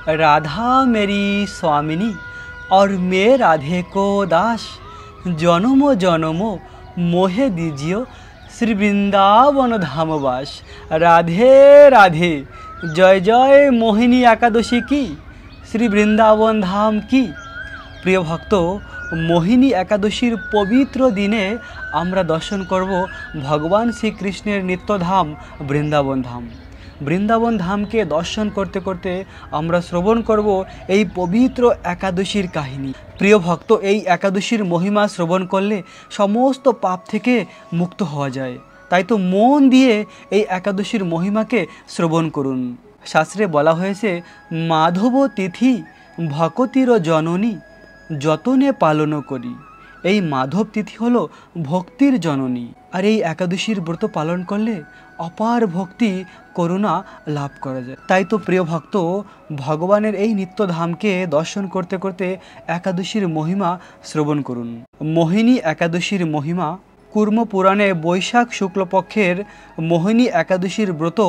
राधा मेरी स्वामिनी और मैं राधे को दास, जन्मो जन्मो मोहे दीजियो श्री वृंदावन धाम वास। राधे राधे, जय जय मोहिनी एकादशी की, श्री वृंदावन धाम की। प्रिय भक्त, मोहिनी एकादशीर पवित्र दिने आमरा दर्शन करब भगवान श्रीकृष्णेर नित्यधाम बृंदावन धाम। बृंदावन धाम के दर्शन करते करते आमरा श्रवण करब এই पवित्र एकादशीर काहिनी। प्रिय भक्त, এই एकादशीर महिमा श्रवण करले समस्त पाप थेके मुक्त हওয়া যায়। তাই তো মন দিয়ে এই একাদশীর মহিমাকে শ্রবণ করুন। শাস্ত্রে বলা হয়েছে, মাধব তিথি ভকতির জননী যতনে পালন করি। এই মাধব তিথি হলো ভক্তির জননী। আর এই একাদশীর ব্রত পালন করলে অপার ভক্তি করুণা লাভ করা যায়। তাই তো প্রিয় ভক্ত, ভগবানের এই নিত্যধামকে দর্শন করতে করতে একাদশীর মহিমা শ্রবণ করুন। মোহিনী একাদশীর মহিমা কূর্ম পুরাণে বৈশাখ শুক্লপক্ষের মোহিনী একাদশীর ব্রত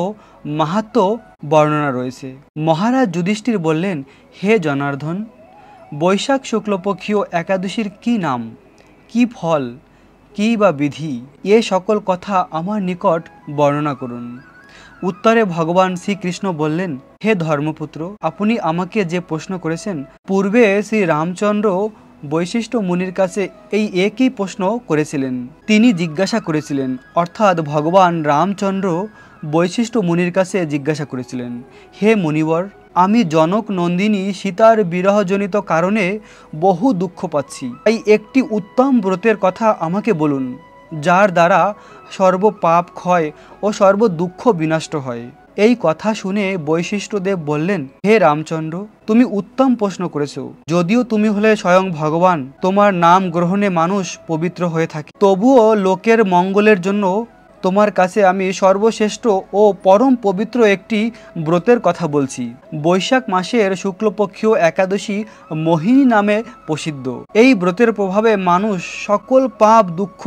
মাহাত্ম্য বর্ণনা রয়েছে। মহারাজ যুধিষ্ঠির বললেন, হে জনার্দন, বৈশাখ শুক্লপক্ষীয় একাদশীর কি নাম, কি ফল, কি বা বিধি, এ সকল কথা আমার নিকট বর্ণনা করুন। উত্তরে ভগবান শ্রীকৃষ্ণ বললেন, হে ধর্মপুত্র, আপনি আমাকে যে প্রশ্ন করেছেন, পূর্বে শ্রী রামচন্দ্র বৈশিষ্ট্য মুনির কাছে এই একই প্রশ্ন করেছিলেন। তিনি জিজ্ঞাসা করেছিলেন, অর্থাৎ ভগবান রামচন্দ্র বৈশিষ্ট্য মুনির কাছে জিজ্ঞাসা করেছিলেন, হে মুনিবর, আমি জনক নন্দিনী সীতার বিরহজনিত কারণে বহু দুঃখ পাচ্ছি। তাই একটি উত্তম ব্রতের কথা আমাকে বলুন, যার দ্বারা সর্ব পাপ ক্ষয় ও সর্ব দুঃখ বিনষ্ট হয়। এই কথা শুনে বৈশিষ্ট্যদেব বললেন, হে রামচন্দ্র, তুমি উত্তম প্রশ্ন করেছো। যদিও তুমি হলে স্বয়ং ভগবান, তোমার নাম গ্রহণে মানুষ পবিত্র হয়ে থাকে, তবুও লোকের মঙ্গলের জন্য তোমার কাছে আমি সর্বশ্রেষ্ঠ ও পরম পবিত্র একটি ব্রতের কথা বলছি। বৈশাখ মাসের শুক্লপক্ষীয় একাদশী মোহিনী নামে প্রসিদ্ধ। এই ব্রতের প্রভাবে মানুষ সকল পাপ দুঃখ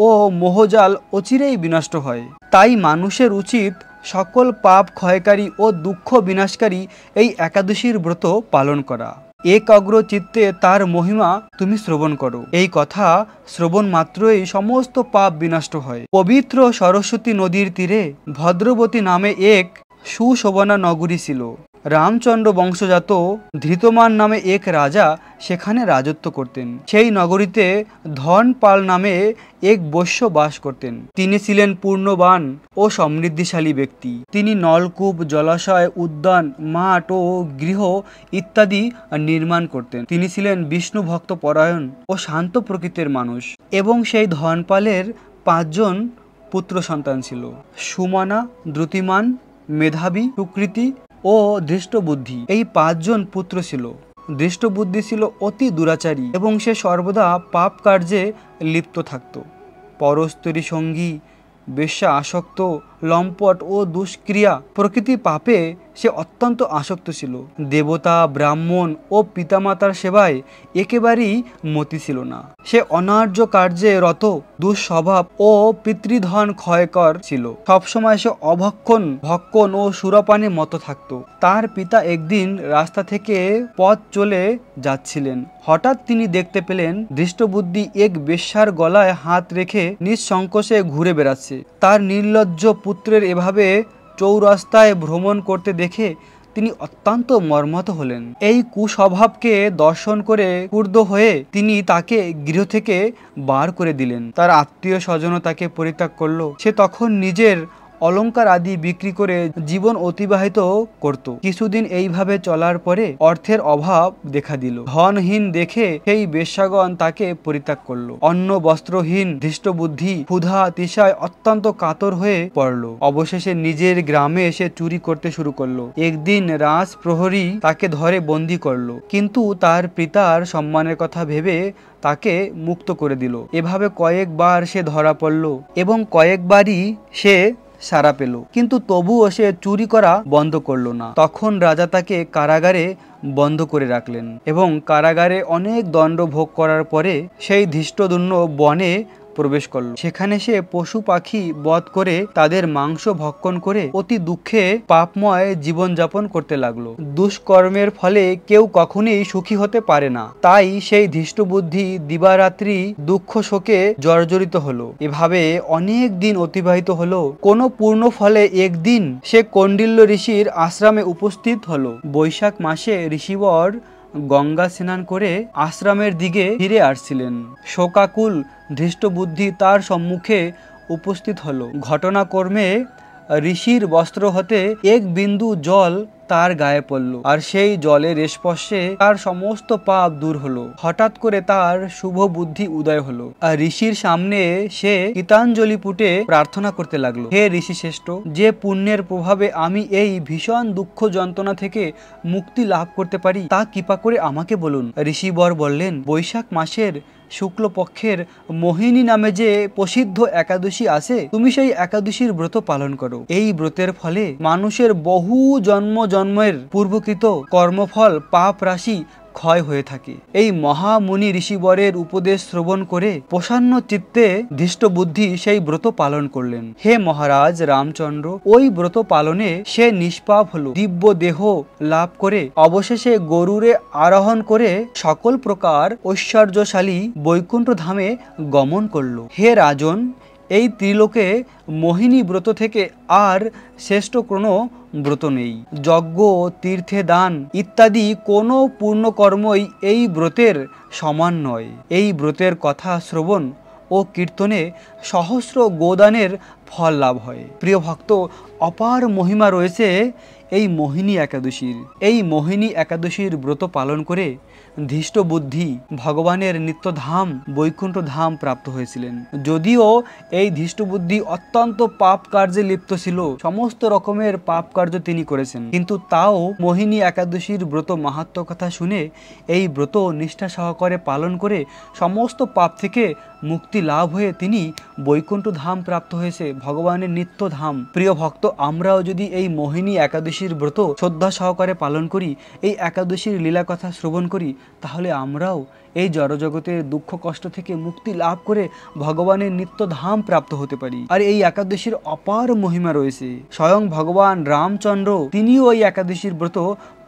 ও মোহজাল অচিরেই বিনষ্ট হয়। তাই মানুষের উচিত সকল পাপ ক্ষয়কারী ও দুঃখ বিনাশকারী এই একাদশীর ব্রত পালন করা। একাগ্র চিত্তে তার মহিমা তুমি শ্রবণ করো। এই কথা শ্রবণ মাত্রই সমস্ত পাপ বিনষ্ট হয়। পবিত্র সরস্বতী নদীর তীরে ভদ্রবতী নামে এক সুশোভনা নগরী ছিল। রামচন্দ্র বংশজাত ধৃতমান নামে এক রাজা সেখানে রাজত্ব করতেন। সেই নগরীতে ধনপাল নামে এক বৈশ্য বাস করতেন। তিনি ছিলেন পূর্ণবান ও সমৃদ্ধিশালী ব্যক্তি। তিনি নলকূপ, জলাশয়, উদ্যান, মাঠ ও গৃহ ইত্যাদি নির্মাণ করতেন। তিনি ছিলেন বিষ্ণু ভক্ত পরায়ণ ও শান্ত প্রকৃতির মানুষ। এবং সেই ধনপালের 5 জন পুত্র সন্তান ছিল: সুমনা, দ্রুতিমান, মেধাবী, সুকৃতি ও দৃষ্টবুদ্ধি। এই 5 জন পুত্র ছিল। দৃষ্টবুদ্ধি ছিল অতি দুরাচারী এবং সে সর্বদা পাপ কার্যে লিপ্ত থাকত। পরস্ত্রী সঙ্গী, বেশ্যা আসক্ত, লম্পট ও দুষ্ক্রিয়া প্রকৃতি পাপে সে অত্যন্ত আসক্ত ছিল। দেবতা, ব্রাহ্মণ ও পিতামাতার সেবায় একেবারেই মতি ছিল না। সে অনার্য কার্যে রত, দুঃস্বভাব ও পিতৃধন ক্ষয়কর ছিল। সবসময় সে অভক্ষণ, ভক্ষণ ও সুরাপানে মতো থাকত। তার পিতা একদিন রাস্তা থেকে পথ চলে যাচ্ছিলেন। হঠাৎ তিনি দেখতে পেলেন দৃষ্টবুদ্ধি এক বেশ্যার গলায় হাত রেখে নিঃসংকোচে ঘুরে বেড়াচ্ছে। তার নির্লজ্জ পুত্রের এভাবে চৌরাস্তায় ভ্রমণ করতে দেখে তিনি অত্যন্ত মর্মাহত হলেন। এই কুস্বভাবকে দর্শন করে ক্রুদ্ধ হয়ে তিনি তাকে গৃহ থেকে বার করে দিলেন। তার আত্মীয় স্বজনও তাকে পরিত্যাগ করলো। সে তখন নিজের অলংকার আদি বিক্রি করে জীবন অতিবাহিত করত। কিছুদিন এইভাবে চলার পরে অর্থের অভাব দেখা দিল। ধনহীন দেখে সেই বেশ্যাগণ তাকে পরিত্যাগ করলো। অন্ন বস্ত্রহীন ধৃষ্টবুদ্ধি ক্ষুধা তৃষায় অত্যন্ত কাতর হয়ে পড়ল। অবশেষে নিজের গ্রামে এসে চুরি করতে শুরু করলো। একদিন রাজ প্রহরী তাকে ধরে বন্দী করলো, কিন্তু তার পিতার সম্মানের কথা ভেবে তাকে মুক্ত করে দিল। এভাবে কয়েকবার সে ধরা পড়ল এবং কয়েকবারই সে সারা পেল, কিন্তু তবুও সে চুরি করা বন্ধ করলো না। তখন রাজা তাকে কারাগারে বন্ধ করে রাখলেন এবং কারাগারে অনেক দণ্ড ভোগ করার পরে সেই ধৃষ্টদ্যুম্ন বনে প্রবেশ করল। সেখানে সে পশু পাখি বধ করে তাদের মাংস ভক্ষণ করে অতি দুঃখে পাপময় জীবনযাপন করতে লাগলো। দুষ্কর্মের ফলে কেউ কখনোই সুখী হতে পারে না, তাই সেই ধৃষ্টবুদ্ধি দিবারাত্রি দুঃখ শোকে জর্জরিত হলো। এভাবে অনেক দিন অতিবাহিত হলো। কোনো পূর্ণ ফলে একদিন সে কৌন্ডিল্য ঋষির আশ্রমে উপস্থিত হলো। বৈশাখ মাসে ঋষিবর গঙ্গা স্নান করে আশ্রমের দিকে ফিরে আসছিলেন। শোকাকুল ধৃষ্টবুদ্ধি তার সম্মুখে উপস্থিত হলো। ঘটনাক্রমে ঋষির বস্ত্র হতে এক বিন্দু জল তার গায়ে পড়ল, আর সেই জলের স্পর্শে তার সমস্ত পাপ দূর হলো। হঠাৎ করে তার শুভ বুদ্ধি উদয় হলো, আর ঋষির সামনে সে গীতাঞ্জলি পুটে প্রার্থনা করতে লাগলো, হে ঋষি শ্রেষ্ঠ, যে পুণ্যের প্রভাবে আমি এই ভীষণ দুঃখ যন্ত্রণা থেকে মুক্তি লাভ করতে পারি তা কৃপা করে আমাকে বলুন। ঋষিবর বললেন, বৈশাখ মাসের শুক্লপক্ষের মোহিনী নামে যে প্রসিদ্ধ একাদশী আছে, তুমি সেই একাদশীর ব্রত পালন করো। এই ব্রতের ফলে মানুষের বহু জন্মের পূর্বকৃত কর্মফল পাপ রাশি ক্ষয় হয়ে থাকে। এই মহামুনি ঋষিবরের উপদেশ শ্রবণ করে প্রসন্ন চিত্তে ধৃষ্টবুদ্ধি সেই ব্রত পালন করলেন। হে মহারাজ রামচন্দ্র, ওই ব্রত পালনে সে নিষ্পাপ হলো, দিব্য দেহ লাভ করে অবশেষে গরুরে আরোহণ করে সকল প্রকার ঐশ্বর্যশালী বৈকুণ্ঠ ধামে গমন করলো। হে রাজন, এই ত্রিলোকে মোহিনী ব্রত থেকে আর শ্রেষ্ঠ কোনো ব্রত নেই। যজ্ঞ, তীর্থে দান ইত্যাদি কোনো পূর্ণকর্মই এই ব্রতের সমান নয়। এই ব্রতের কথা শ্রবণ ও কীর্তনে সহস্র গোদানের ফল লাভ হয়। প্রিয় ভক্ত, অপার মহিমা রয়েছে এই মোহিনী একাদশীর। এই মোহিনী একাদশীর ব্রত পালন করে ধৃষ্টবুদ্ধি ভগবানের নিত্যধাম বৈকুণ্ঠ ধাম প্রাপ্ত হয়েছিলেন। যদিও এই ধৃষ্টবুদ্ধি অত্যন্ত পাপ কার্যে লিপ্ত ছিল, সমস্ত রকমের পাপ কার্য তিনি করেছেন, কিন্তু তাও মোহিনী একাদশীর ব্রত মাহাত্ম্য কথা শুনে এই ব্রত নিষ্ঠা সহকারে পালন করে সমস্ত পাপ থেকে মুক্তি লাভ হয়ে তিনি বৈকুণ্ঠ ধাম প্রাপ্ত হয়েছে, ভগবানের নিত্য ধাম। প্রিয় ভক্ত, আমরাও যদি এই মোহিনী একাদশীর ব্রত শ্রদ্ধা সহকারে পালন করি, এই একাদশীর লীলা কথা শ্রবণ করি, তাহলে আমরাও এই জড়জগতের দুঃখ কষ্ট থেকে মুক্তি লাভ করে ভগবানের নিত্য ধাম প্রাপ্ত হতে পারি। আর এই একাদশীর অপার মহিমা রয়েছে। স্বয়ং ভগবান রামচন্দ্র তিনিও এই একাদশীর ব্রত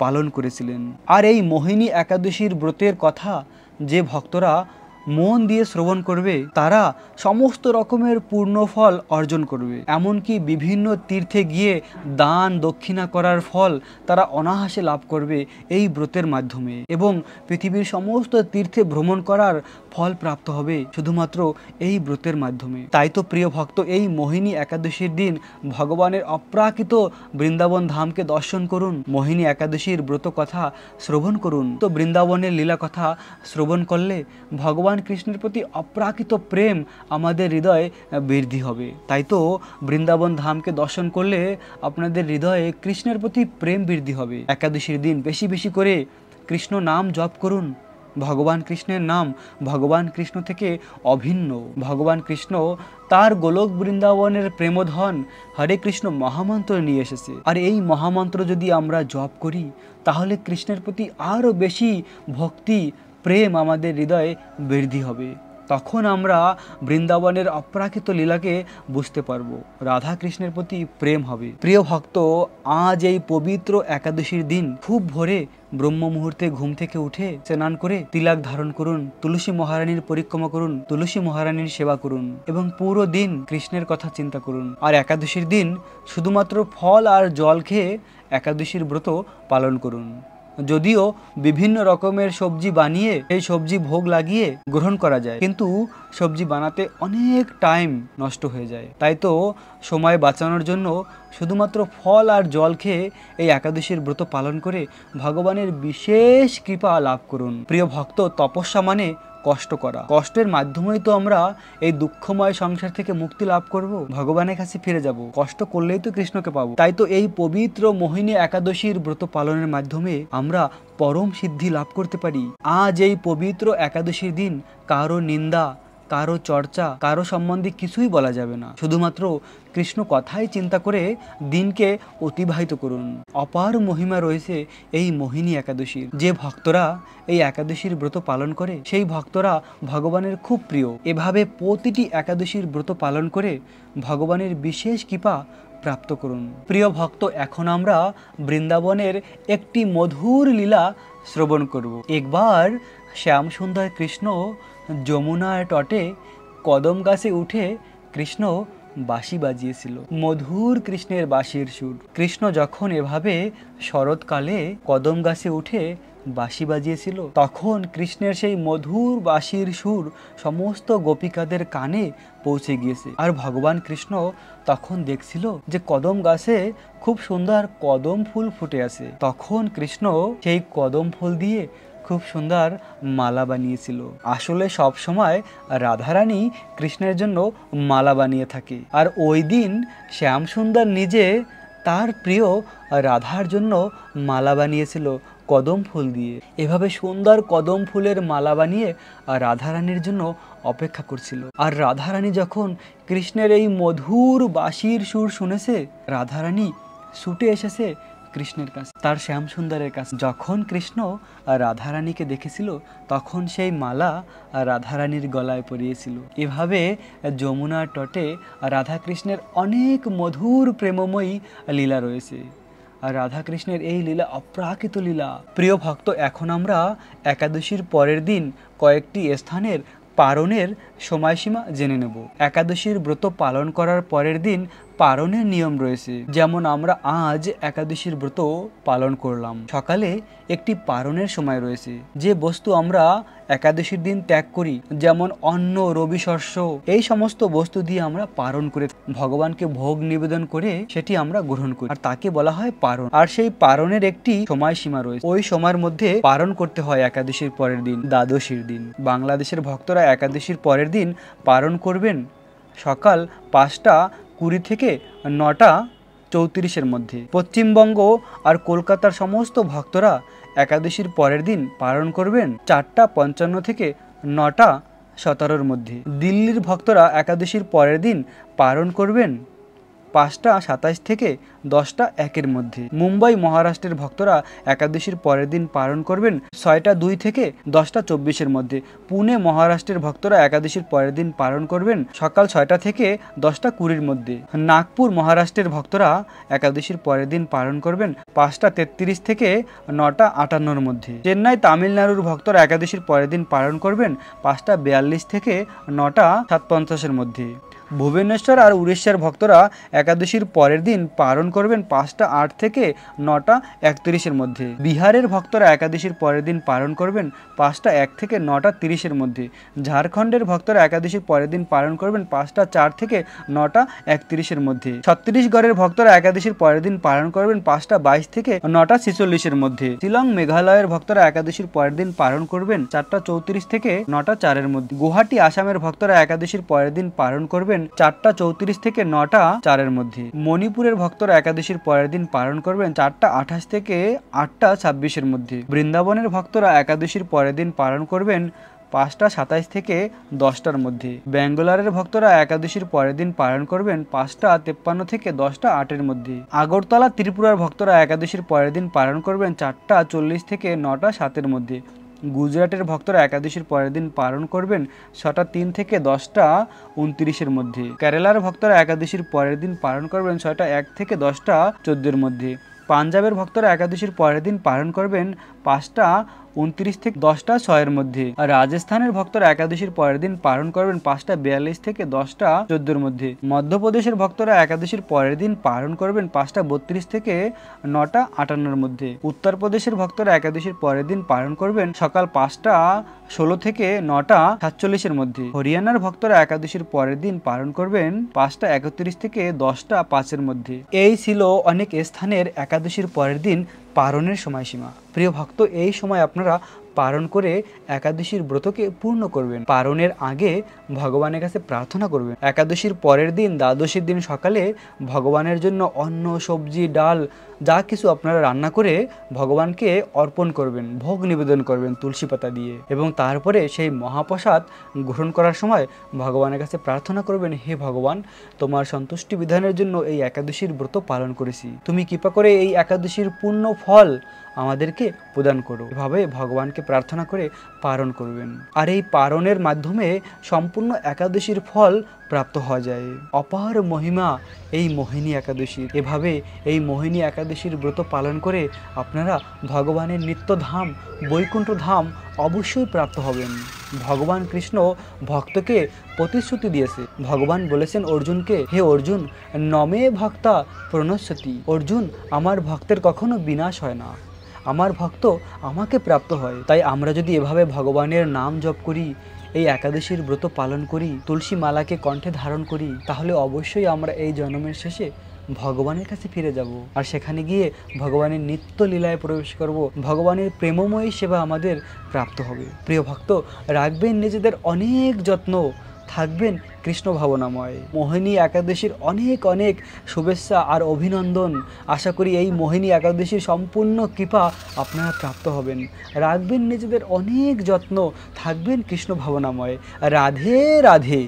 পালন করেছিলেন। আর এই মোহিনী একাদশীর ব্রতের কথা যে ভক্তরা মন দিয়ে শ্রবণ করবে, তারা সমস্ত রকমের পূর্ণ ফল অর্জন করবে। এমনকি বিভিন্ন তীর্থে গিয়ে দান দক্ষিণা করার ফল তারা অনায়াসে লাভ করবে এই ব্রতের মাধ্যমে, এবং পৃথিবীর সমস্ত তীর্থে ভ্রমণ করার ফল প্রাপ্ত হবে শুধুমাত্র এই ব্রতের মাধ্যমে। তাই তো প্রিয় ভক্ত, এই মোহিনী একাদশীর দিন ভগবানের অপ্রাকৃত বৃন্দাবন ধামকে দর্শন করুন, মোহিনী একাদশীর ব্রত কথা শ্রবণ করুন। তো বৃন্দাবনের লীলা কথা শ্রবণ করলে ভগবান কৃষ্ণের প্রতি অপ্রাকৃত প্রেম আমাদের হৃদয়ে বৃদ্ধি হবে। তাই তো বৃন্দাবন ধামকে দর্শন করলে আপনাদের হৃদয়ে কৃষ্ণের প্রতি প্রেম বৃদ্ধি হবে। একাদশীর দিন বেশি বেশি করে কৃষ্ণ নাম জপ করুন। ভগবান কৃষ্ণের নাম ভগবান কৃষ্ণ থেকে অভিন্ন। ভগবান কৃষ্ণ তার গোলক বৃন্দাবনের প্রেমধন হরে কৃষ্ণ মহামন্ত্র নিয়ে এসেছে। আর এই মহামন্ত্র যদি আমরা জপ করি, তাহলে কৃষ্ণের প্রতি আরও বেশি ভক্তি প্রেম আমাদের হৃদয়ে বৃদ্ধি হবে। তখন আমরা বৃন্দাবনের অপ্রাকৃত লীলাকে বুঝতে পারবো, রাধা কৃষ্ণের প্রতি প্রেম হবে। প্রিয় ভক্ত, আজ এই পবিত্র একাদশীর দিন খুব ভোরে ব্রহ্ম মুহূর্তে ঘুম থেকে উঠে স্নান করে তিলক ধারণ করুন, তুলসী মহারানীর পরিক্রমা করুন, তুলসী মহারানীর সেবা করুন, এবং পুরো দিন কৃষ্ণের কথা চিন্তা করুন। আর একাদশীর দিন শুধুমাত্র ফল আর জল খেয়ে একাদশীর ব্রত পালন করুন। যদিও বিভিন্ন রকমের সবজি বানিয়ে এই সবজি ভোগ লাগিয়ে গ্রহণ করা যায়, কিন্তু সবজি বানাতে অনেক টাইম নষ্ট হয়ে যায়। তাই তো সময় বাঁচানোর জন্য শুধুমাত্র ফল আর জল খেয়ে এই একাদশীর ব্রত পালন করে ভগবানের বিশেষ কৃপা লাভ করুন। প্রিয় ভক্ত, তপস্যা মানে কষ্ট করা। কষ্টের মাধ্যমেই তো আমরা এই দুঃখময় সংসার থেকে মুক্তি লাভ করব, ভগবানের কাছে ফিরে যাব। কষ্ট করলেই তো কৃষ্ণকে পাবো। তাই তো এই পবিত্র মোহিনী একাদশীর ব্রত পালনের মাধ্যমে আমরা পরম সিদ্ধি লাভ করতে পারি। আজ এই পবিত্র একাদশীর দিন কারো নিন্দা, কারো চর্চা, কারো সম্বন্ধে কিছুই বলা যাবে না। শুধুমাত্র কৃষ্ণ কথাই চিন্তা করে দিনকে অতিবাহিত করুন। অপার মহিমা রয়েছে এই মোহিনী একাদশীর। যে ভক্তরা এই একাদশীর ব্রত পালন করে সেই ভক্তরা ভগবানের খুব প্রিয়। এভাবে প্রতিটি একাদশীর ব্রত পালন করে ভগবানের বিশেষ কৃপা প্রাপ্ত করুন। প্রিয় ভক্ত, এখন আমরা বৃন্দাবনের একটি মধুর লীলা শ্রবণ করব। একবার শ্যাম সুন্দর কৃষ্ণ যমুনার তটে কদম গাছে উঠে কৃষ্ণ বাঁশি বাজিয়েছিল। মধুর কৃষ্ণের বাঁশির সুর। কৃষ্ণ যখন এভাবে শরৎকালে কদম গাছে উঠে বাঁশি বাজিয়েছিল, তখন কৃষ্ণের সেই মধুর বাঁশির সুর সমস্ত গোপিকাদের কানে পৌঁছে গিয়েছে। আর ভগবান কৃষ্ণ তখন দেখছিল যে কদম গাছে খুব সুন্দর কদম ফুল ফুটে আছে। তখন কৃষ্ণ সেই কদম ফুল দিয়ে খুব সুন্দর মালা বানিয়েছিল। আসলে সব সময় রাধারানী কৃষ্ণের জন্য মালা বানিয়ে থাকে। আর ওই দিন শ্যাম সুন্দর নিজে তার প্রিয় রাধার জন্য মালা বানিয়েছিল কদম ফুল দিয়ে। এভাবে সুন্দর কদম ফুলের মালা বানিয়ে রাধারানীর জন্য অপেক্ষা করছিল। আর রাধারানী যখন কৃষ্ণের এই মধুর বাঁশির সুর শুনেছে, রাধারানী ছুটে এসেছে কৃষ্ণের কাছে, তার শ্যাম সুন্দরের কাছে। যখন কৃষ্ণ রাধারানীকে দেখেছিল, তখন সেই মালা রাধারানীর গলায় পরিয়েছিল। এভাবে যমুনার তটে রাধাকৃষ্ণের অনেক মধুর প্রেমময়ী লীলা রয়েছে। আর রাধাকৃষ্ণের এই লীলা অপ্রাকৃত লীলা। প্রিয় ভক্ত, এখন আমরা একাদশীর পরের দিন কয়েকটি স্থানের পারণের সময়সীমা জেনে নেব। একাদশীর ব্রত পালন করার পরের দিন পারণের নিয়ম রয়েছে। যেমন আমরা আজ একাদশীর ব্রত পালন করলাম, সকালে একটি পারণের সময় রয়েছে। যে বস্তু আমরা একাদশীর দিন ত্যাগ করি, যেমন অন্ন, রবি শস্য, এই সমস্ত বস্তু দিয়ে আমরা পারণ করে ভগবানকে ভোগ নিবেদন করে সেটি আমরা গ্রহণ করি, আর তাকে বলা হয় পারণ। আর সেই পারণের একটি সময়সীমা রয়েছে। ওই সময়ের মধ্যে পারণ করতে হয় একাদশীর পরের দিন, দ্বাদশীর দিন। বাংলাদেশের ভক্তরা একাদশীর পরের দিন পারণ করবেন সকাল 5:20 থেকে 9:34 মধ্যে। পশ্চিমবঙ্গ আর কলকাতার সমস্ত ভক্তরা একাদশীর পরের দিন পালন করবেন 4:55 থেকে 9:17 মধ্যে। দিল্লির ভক্তরা একাদশীর পরের দিন পালন করবেন 5:27 থেকে 10:01 মধ্যে। মুম্বাই মহারাষ্ট্রের ভক্তরা একাদশীর পরের দিন পালন করবেন 6:02 থেকে 10:24 মধ্যে। পুনে মহারাষ্ট্রের ভক্তরা একাদশীর পরের দিন পালন করবেন সকাল 6টা থেকে 10:20 মধ্যে। নাগপুর মহারাষ্ট্রের ভক্তরা একাদশীর পরের দিন পালন করবেন 5:33 থেকে 9:58 মধ্যে। চেন্নাই তামিলনাড়ুর ভক্তরা একাদশীর পরের দিন পালন করবেন 5:42 থেকে 9:57 মধ্যে। ভুবনেশ্বর আর উড়িষ্যার ভক্তরা একাদশীর পরের দিন পালন করবেন 5:08 থেকে 9:31 মধ্যে। বিহারের ভক্তরা একাদশীর পরের দিন পালন করবেন 5:01 থেকে 9:30 মধ্যে। ঝাড়খণ্ডের ভক্তরা একাদশীর পরের দিন পালন করবেন 5:04 থেকে 9:31 মধ্যে। ছত্তিশগড়ের ভক্তরা একাদশীর পরের দিন পালন করবেন 5:22 থেকে 9:46 মধ্যে। শিলং মেঘালয়ের ভক্তরা একাদশীর পরের দিন পালন করবেন 4:34 থেকে 9:04 মধ্যে। গুয়াহাটি আসামের ভক্তরা একাদশীর পরের দিন পালন করবেন 4:34 থেকে 9:04 মধ্যে। মণিপুরের ভক্তরা একাদশীর পরের দিন পালন করবেন 4:28 থেকে 8:26 মধ্যে। বৃন্দাবনের ভক্তরা একাদশীর পরের দিন পালন করবেন 5:27 থেকে 10টার মধ্যে। ব্যাঙ্গালোরের ভক্তরা একাদশীর পরের দিন পালন করবেন 5:53 থেকে 10:08 মধ্যে। আগরতলা ত্রিপুরার ভক্তরা একাদশীর পরের দিন পালন করবেন 4:40 থেকে 9:07 মধ্যে। গুজরাটের ভক্তরা একাদশীর পরের দিন পালন করবেন 6:03 থেকে 10:29 মধ্যে। কেরালার ভক্তরা একাদশীর পরের দিন পালন করবেন 6:01 থেকে 10:14 মধ্যে। পাঞ্জাবের ভক্তরা একাদশীর পরের দিন পালন করবেন 5:29 থেকে 10:06 মধ্যে। আর রাজস্থানের ভক্তরা একাদশীর পরের দিন পালন করবেন 5:42 থেকে 10:14 মধ্যে। মধ্যপ্রদেশের ভক্তরা একাদশীর পরের দিন পালন করবেন 5:32 থেকে 9:58 মধ্যে। উত্তরপ্রদেশের ভক্তরা একাদশীর পরের দিন পালন করবেন সকাল 5:16 থেকে 9:47 মধ্যে। হরিয়ানার ভক্তরা একাদশীর পরের দিন পালন করবেন 5:31 থেকে 10:05 মধ্যে। এই ছিল অনেক স্থানের একাদশীর পরের দিন পালনের সময়সীমা। প্রিয় ভক্ত, এই সময় আপনারা পালন করে একাদশীর ব্রতকে পূর্ণ করবেন। পালনের আগে ভগবানের কাছে প্রার্থনা করবেন। একাদশীর পরের দিন দ্বাদশীর দিন সকালে ভগবানের জন্য অন্ন, সবজি, ডাল যা কিছু আপনারা রান্না করে ভগবানকে অর্পণ করবেন, ভোগ নিবেদন করবেন তুলসী পাতা দিয়ে, এবং তারপরে সেই মহাপ্রসাদ গ্রহণ করার সময় ভগবানের কাছে প্রার্থনা করবেন, হে ভগবান, তোমার সন্তুষ্টি বিধানের জন্য এই একাদশীর ব্রত পালন করেছি, তুমি কৃপা করে এই একাদশীর পূর্ণ ফল আমাদেরকে প্রদান করো। এভাবে ভগবানকে প্রার্থনা করে পালন করবেন। আর এই পালনের মাধ্যমে সম্পূর্ণ একাদশীর ফল প্রাপ্ত হওয়া যায়। অপার মহিমা এই মোহিনী একাদশীর। এভাবে এই মোহিনী একাদশীর ব্রত পালন করে আপনারা ভগবানের নিত্যধাম বৈকুণ্ঠ ধাম অবশ্যই প্রাপ্ত হবেন। ভগবান কৃষ্ণ ভক্তকে প্রতিশ্রুতি দিয়েছে। ভগবান বলেছেন অর্জুনকে, হে অর্জুন, নমে ভক্তা প্রণশ্যতি। অর্জুন, আমার ভক্তের কখনো বিনাশ হয় না, আমার ভক্ত আমাকে প্রাপ্ত হয়। তাই আমরা যদি এভাবে ভগবানের নাম জপ করি, এই একাদশীর ব্রত পালন করি, তুলসী মালাকে কণ্ঠে ধারণ করি, তাহলে অবশ্যই আমরা এই জন্মের শেষে ভগবানের কাছে ফিরে যাব, আর সেখানে গিয়ে ভগবানের নিত্য লীলায় প্রবেশ করব, ভগবানের প্রেমময়ী সেবা আমাদের প্রাপ্ত হবে। প্রিয় ভক্ত, রাখবেন নিজেদের অনেক যত্ন, থাকবেন কৃষ্ণ ভাবনাময়। মোহিনী একাদশীর অনেক অনেক শুভেচ্ছা আর অভিনন্দন। আশা করি এই মোহিনী একাদশীর সম্পূর্ণ কৃপা আপনারা প্রাপ্ত হবেন। রাখবেন নিজেদের অনেক যত্ন, থাকবেন কৃষ্ণ ভাবনাময়। রাধে রাধে।